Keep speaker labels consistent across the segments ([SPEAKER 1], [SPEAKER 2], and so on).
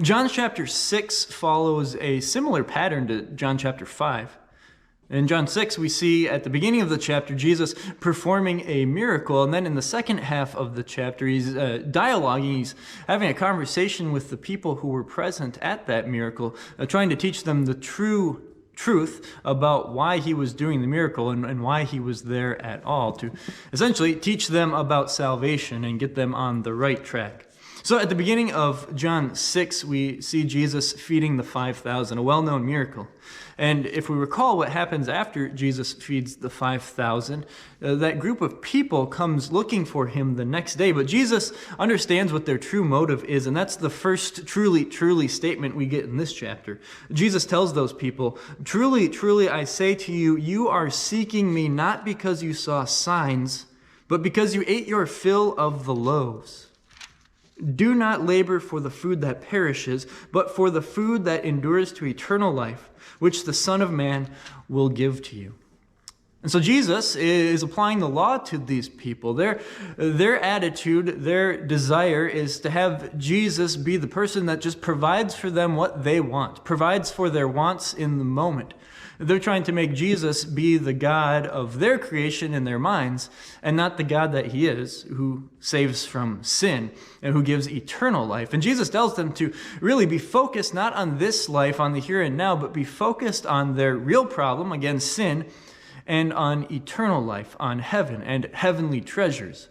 [SPEAKER 1] John chapter 6 follows a similar pattern to John chapter 5. In John 6, we see at the beginning of the chapter Jesus performing a miracle, and then in the second half of the chapter he's dialoguing, he's having a conversation with the people who were present at that miracle, trying to teach them the truth about why he was doing the miracle and why he was there at all, to essentially teach them about salvation and get them on the right track. So at the beginning of John 6, we see Jesus feeding the 5,000, a well-known miracle. And if we recall what happens after Jesus feeds the 5,000, that group of people comes looking for him the next day. But Jesus understands what their true motive is, and that's the first truly statement we get in this chapter. Jesus tells those people, "Truly, truly, I say to you, you are seeking me not because you saw signs, but because you ate your fill of the loaves. Do not labor for the food that perishes, but for the food that endures to eternal life, which the Son of Man will give to you." And so Jesus is applying the law to these people. Their attitude, their desire is to have Jesus be the person that just provides for them what they want, provides for their wants in the moment. They're trying to make Jesus be the God of their creation in their minds, and not the God that he is, who saves from sin and who gives eternal life. And Jesus tells them to really be focused not on this life, on the here and now, but be focused on their real problem, again, sin, and on eternal life, on heaven and heavenly treasures.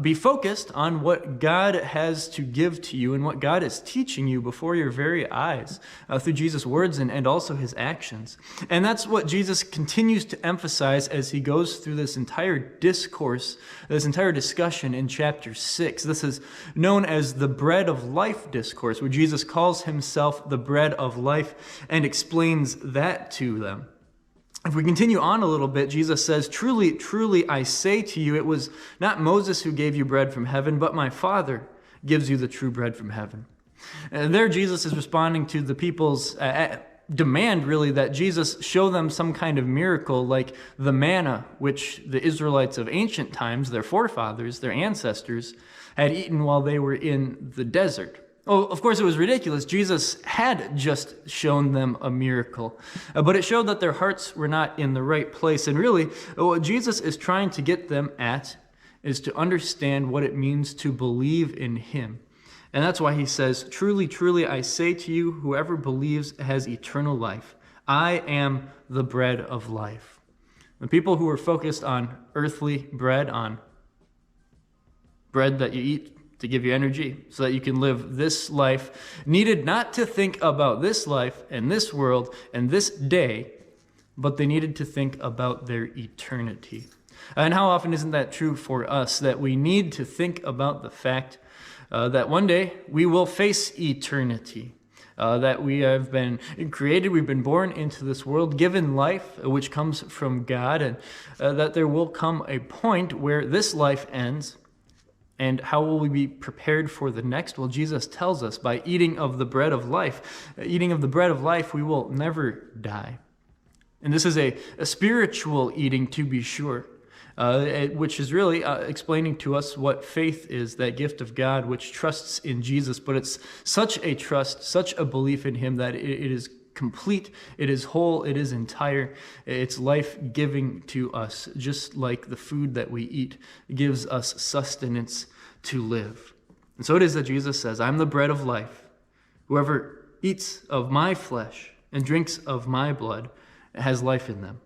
[SPEAKER 1] Be focused on what God has to give to you and what God is teaching you before your very eyes through Jesus' words and also his actions. And that's what Jesus continues to emphasize as he goes through this entire discourse, this entire discussion in chapter 6. This is known as the bread of life discourse, where Jesus calls himself the bread of life and explains that to them. If we continue on a little bit, Jesus says, "Truly, truly, I say to you, it was not Moses who gave you bread from heaven, but my Father gives you the true bread from heaven." And there Jesus is responding to the people's demand, really, that Jesus show them some kind of miracle like the manna, which the Israelites of ancient times, their forefathers, their ancestors, had eaten while they were in the desert. Oh, of course, it was ridiculous. Jesus had just shown them a miracle, but it showed that their hearts were not in the right place. And really, what Jesus is trying to get them at is to understand what it means to believe in him. And that's why he says, "Truly, truly, I say to you, whoever believes has eternal life. I am the bread of life." The people who are focused on earthly bread, on bread that you eat to give you energy so that you can live this life, needed not to think about this life and this world and this day, but they needed to think about their eternity. And how often isn't that true for us, that we need to think about the fact that one day we will face eternity, that we have been created, we've been born into this world, given life, which comes from God, and that there will come a point where this life ends. And how will we be prepared for the next? Well, Jesus tells us by eating of the bread of life. Eating of the bread of life, we will never die. And this is a spiritual eating, to be sure, which is really explaining to us what faith is, that gift of God which trusts in Jesus. But it's such a trust, such a belief in him that it is complete, it is whole, it is entire, it's life-giving to us, just like the food that we eat gives us sustenance to live. And so it is that Jesus says, "I'm the bread of life. Whoever eats of my flesh and drinks of my blood has life in them."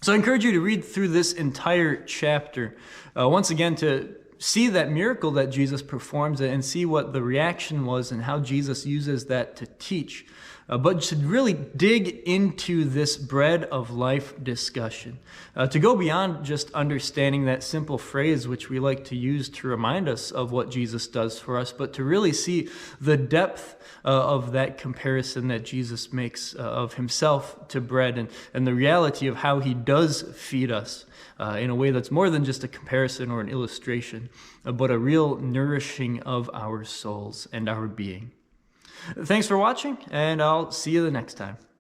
[SPEAKER 1] So I encourage you to read through this entire chapter, once again to see that miracle that Jesus performs and see what the reaction was and how Jesus uses that to teach. But to really dig into this bread of life discussion, to go beyond just understanding that simple phrase which we like to use to remind us of what Jesus does for us, but to really see the depth of that comparison that Jesus makes of himself to bread, and the reality of how he does feed us in a way that's more than just a comparison or an illustration, but a real nourishing of our souls and our being. Thanks for watching, and I'll see you the next time.